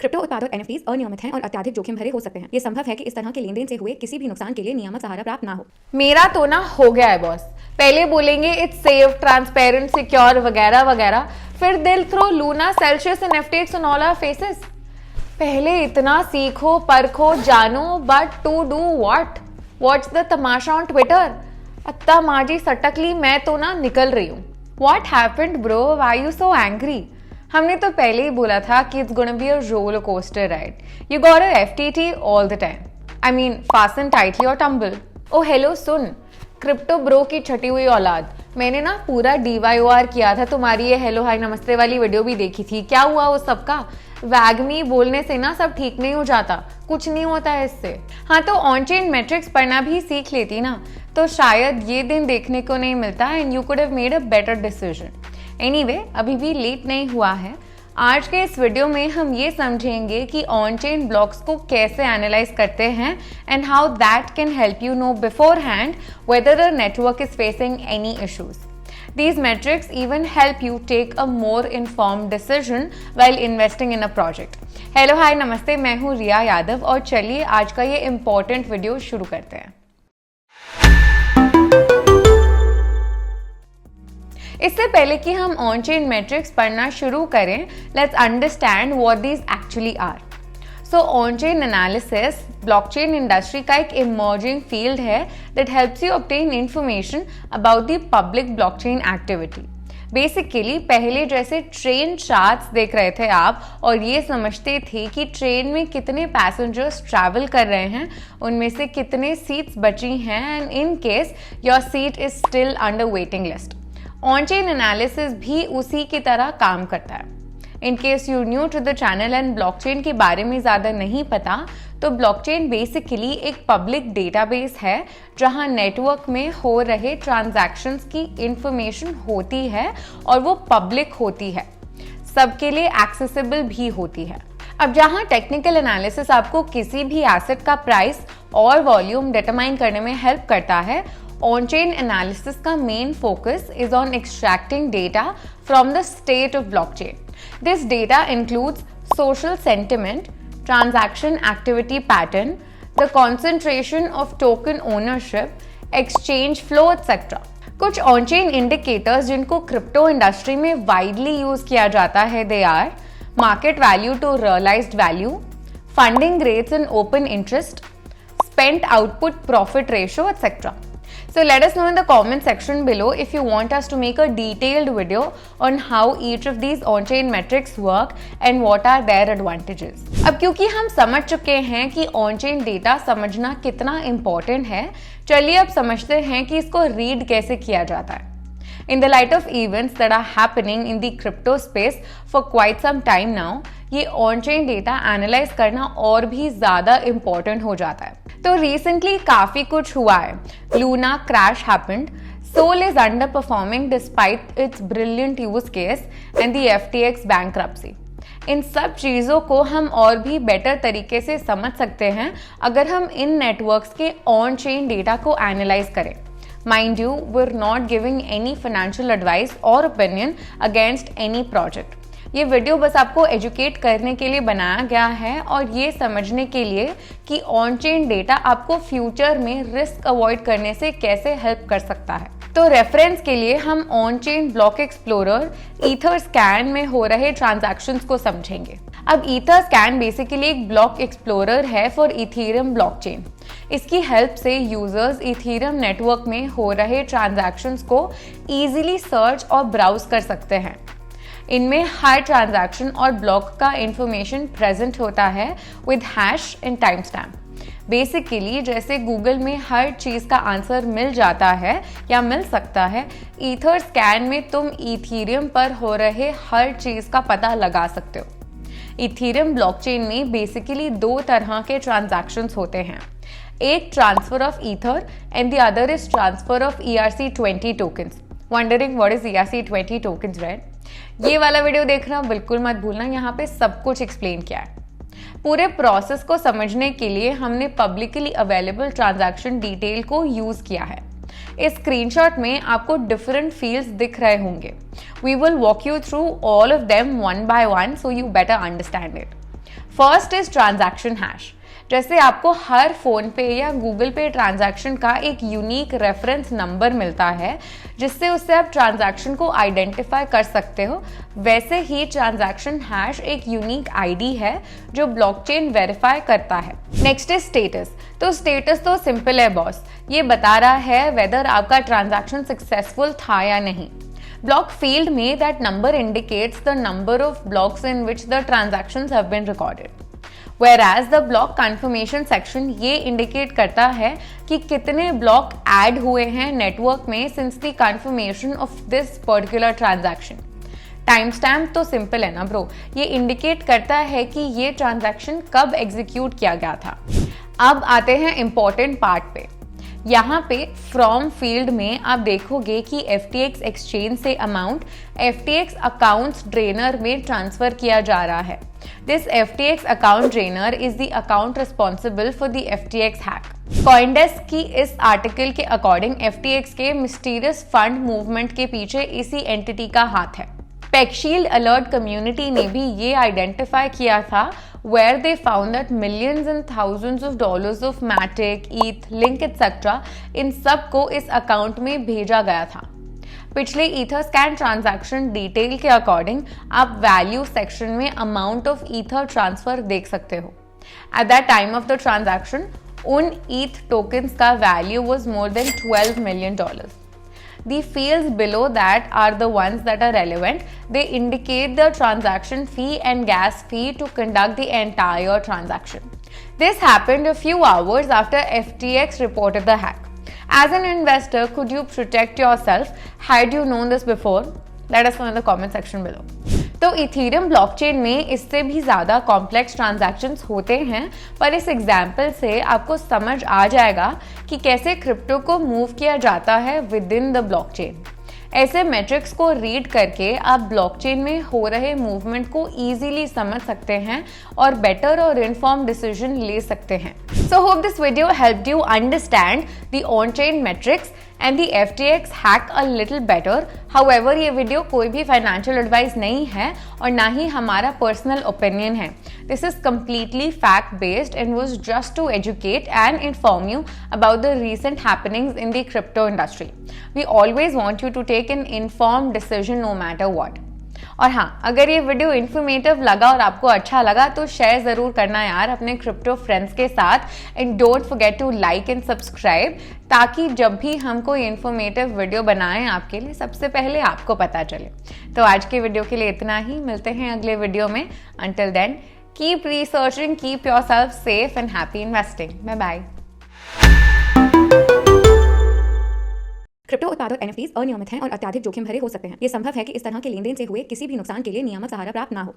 Crypto उत्पादक NFTs अनियमित हैं और अत्यधिक जोखिम भरे हो सकते हैं। ये संभव है कि इस तरह के लेनदेन से हुए किसी भी नुकसान के लिए नियामक सहारा प्राप्त ना हो। मेरा तो ना हो गया है बॉस। पहले बोलेंगे इट्स सेफ, ट्रांसपेरेंट, सिक्योर वगैरह वगैरह, फिर दिल throw Luna, Celsius and FTX on all our faces. पहले इतना सीखो, परखो, जानो, but to do what? What's the तमाशा ऑन ट्विटर? अत्ता माजी सटकली, मैं तो ना निकल रही हूँ। What happened bro, why you so angry? हमने तो पहले ही बोला था कि it's gonna be a roller coaster ride. You got a FTT all the time. I mean fasten tightly और टम्बल। ओ हेलो सुन, क्रिप्टो ब्रो की छटी हुई औलाद, मैंने ना पूरा DYOR किया था, तुम्हारी ये हेलो हाय नमस्ते वाली वीडियो भी देखी थी। क्या हुआ उस सबका? वैगमी बोलने से ना सब ठीक नहीं हो जाता, कुछ नहीं होता है इससे। हाँ तो ऑन चेन मैट्रिक्स पढ़ना भी सीख लेती ना, तो शायद ये दिन देखने को नहीं मिलता and you could have made a better decision. Anyway, अभी भी लेट नहीं हुआ है। आज के इस वीडियो में हम ये समझेंगे कि ऑन चेन ब्लॉक्स को कैसे एनालाइज करते हैं and how that can help you know before hand whether the network is facing any issues. These metrics even help you take a more informed decision while investing in a project. Hello hi नमस्ते, मैं हूँ रिया यादव और चलिए आज का ये important video शुरू करते हैं। इससे पहले कि हम ऑन चेन मैट्रिक्स पढ़ना शुरू करें, let's understand what these actually are. So on chain analysis blockchain industry का एक इमर्जिंग फील्ड है that helps you obtain information about the public blockchain activity. Basically पहले जैसे ट्रेन चार्ट्स देख रहे थे आप और ये समझते थे कि ट्रेन में कितने पैसेंजर्स ट्रैवल कर रहे हैं, उनमें से कितने सीट्स बची हैं and in case your seat is still under waiting list. On chain analysis भी उसी की तरह काम करता है। In case you new to the channel and blockchain के बारे में ज़्यादा नहीं पता, तो ब्लॉकचेन बेसिकली एक पब्लिक डेटाबेस है जहां नेटवर्क में हो रहे ट्रांजैक्शंस की इंफॉर्मेशन होती है और वो पब्लिक होती है, सबके लिए एक्सेसिबल भी होती है। अब जहां टेक्निकल एनालिसिस आपको किसी भी एसेट का प्राइस और वॉल्यूम डिटरमाइन करने में हेल्प करता है, ऑन चेन एनालिसिस का main focus is on extracting data from the state of blockchain. This data includes social sentiment, transaction activity pattern, the concentration of token ownership, exchange flow, etc. कुछ on-chain indicators जिनको crypto industry में widely use किया जाता है, they are market value to realized value, funding rates and open interest, spent output profit ratio, etc. So let us know in the comment section below if you want us to make a detailed video on how each of these on-chain metrics work and what are their advantages. अब क्योंकि हम समझ चुके हैं कि on-chain data समझना कितना important है, चलिए अब समझते हैं कि इसको read कैसे किया जाता है। In the light of events that are happening in the crypto space for quite some time now, ये on-chain data analyze करना और भी ज़्यादा important हो जाता है। तो recently काफ़ी कुछ हुआ है। Luna crash happened, Sol is underperforming despite its brilliant use case and the FTX bankruptcy. इन सब चीज़ों को हम और भी बेटर तरीके से समझ सकते हैं अगर हम इन नेटवर्क्स के on-chain डेटा को एनालाइज करें। Mind you, we're not giving any financial advice or opinion against any project. ये वीडियो बस आपको एजुकेट करने के लिए बनाया गया है और ये समझने के लिए कि ऑन चेन डेटा आपको फ्यूचर में रिस्क अवॉइड करने से कैसे हेल्प कर सकता है। तो रेफरेंस के लिए हम on chain block explorer ether scan में हो रहे ट्रांजैक्शंस को समझेंगे। अब ईथर स्कैन बेसिकली एक ब्लॉक एक्सप्लोरर है फॉर इथेरियम ब्लॉकचेन। इसकी हेल्प से यूजर्स इथेरियम नेटवर्क में हो रहे ट्रांजैक्शंस को इजीली सर्च और ब्राउज कर सकते हैं। इनमें हर ट्रांजैक्शन और ब्लॉक का इंफॉर्मेशन प्रेजेंट होता है with hash and time stamp. Basically जैसे गूगल में हर चीज़ का आंसर मिल जाता है या मिल सकता है, ईथर स्कैन में तुम इथेरियम पर हो रहे हर चीज़ का पता लगा सकते हो। इथेरियम ब्लॉकचेन में बेसिकली दो तरह के ट्रांजैक्शंस होते हैं, एक transfer of ether and the other is transfer of ERC20 tokens. Wondering what is ERC20 tokens, right? ये वाला वीडियो देखना बिल्कुल मत भूलना, यहाँ पे सब कुछ एक्सप्लेन किया है। पूरे प्रोसेस को समझने के लिए हमने पब्लिकली अवेलेबल ट्रांजैक्शन डिटेल को यूज किया है। इस स्क्रीनशॉट में आपको डिफरेंट फील्ड्स दिख रहे होंगे। We will walk you through all of them one by one so you better understand it. First is transaction hash. जैसे आपको हर फोन पे या गूगल पे ट्रांजैक्शन का एक यूनिक रेफरेंस नंबर मिलता है जिससे उससे आप ट्रांजैक्शन को आइडेंटिफाई कर सकते हो, वैसे ही ट्रांजैक्शन हैश एक यूनिक आईडी है जो ब्लॉकचेन वेरीफाई करता है। Next is status. तो स्टेटस तो सिंपल है बॉस, ये बता रहा है वेदर आपका ट्रांजैक्शन सक्सेसफुल था या नहीं। ब्लॉक फील्ड में that number indicates the number of blocks in which the transactions have been recorded, whereas the block confirmation section ये इंडिकेट करता है कि कितने ब्लॉक ऐड हुए हैं नेटवर्क में since the confirmation of this particular transaction। Time stamp तो simple है ना ब्रो, ये इंडिकेट करता है कि ये ट्रांजैक्शन कब एग्जीक्यूट किया गया था। अब आते हैं इंपॉर्टेंट पार्ट पे। यहाँ पे फ्रॉम फील्ड में आप देखोगे कि FTX एक्सचेंज से अमाउंट FTX अकाउंट्स ड्रेनर में ट्रांसफर किया जा रहा है। This FTX account drainer is the account responsible for the FTX hack। CoinDesk की इस आर्टिकल के अकॉर्डिंग FTX के मिस्टीरियस फंड मूवमेंट के पीछे इसी एंटिटी का हाथ है। पेकशील्ड अलर्ट कम्युनिटी ने भी ये आइडेंटिफाई किया था where they found that millions and thousands of dollars of Matic, ETH, Link etc. इन सब को इस अकाउंट में भेजा गया था। पिछले ईथर स्कैन ट्रांजैक्शन डिटेल के अकॉर्डिंग आप वैल्यू सेक्शन में अमाउंट ऑफ ईथर ट्रांसफर देख सकते हो। At that time of the transaction उन ईथ टोकन्स का value was more than $12 million। The fields below that are the ones that are relevant. They indicate the transaction fee and gas fee to conduct the entire transaction. This happened a few hours after FTX reported the hack. As an investor, could you protect yourself? Had you known this before? Let us know in the comment section below. तो Ethereum blockchain में इससे भी ज़्यादा complex transactions होते हैं, पर इस example से आपको समझ आ जाएगा कि कैसे क्रिप्टो को मूव किया जाता है विद इन द ब्लॉकचेन। ऐसे मैट्रिक्स को रीड करके आप ब्लॉकचेन में हो रहे मूवमेंट को इजीली समझ सकते हैं और बेटर और इन्फॉर्म डिसीजन ले सकते हैं। So hope this video helped you understand the on chain matrix and the FTX hack a little better. However ये वीडियो कोई भी फाइनेंशियल एडवाइस नहीं है और ना ही हमारा पर्सनल ओपिनियन है। This is completely fact based and was just to educate and inform you about the recent happenings in the crypto industry. We always want you to take an informed decision no matter what. और हाँ, अगर ये video informative लगा और आपको अच्छा लगा तो शेयर ज़रूर करना यार अपने क्रिप्टो फ्रेंड्स के साथ, and don't forget to like and subscribe ताकि जब भी हम कोई इन्फॉर्मेटिव वीडियो बनाएं आपके लिए सबसे पहले आपको पता चले। तो आज के वीडियो के लिए इतना ही, मिलते हैं अगले वीडियो में। Until then keep researching, keep yourself safe and happy investing. Bye bye. Crypto उत्पाद और NFTs अनियमित हैं और अत्यधिक जोखिम भरे हो सकते हैं। ये संभव है कि इस तरह के लेनदेन से हुए किसी भी नुकसान के लिए नियामक सहारा प्राप्त ना हो।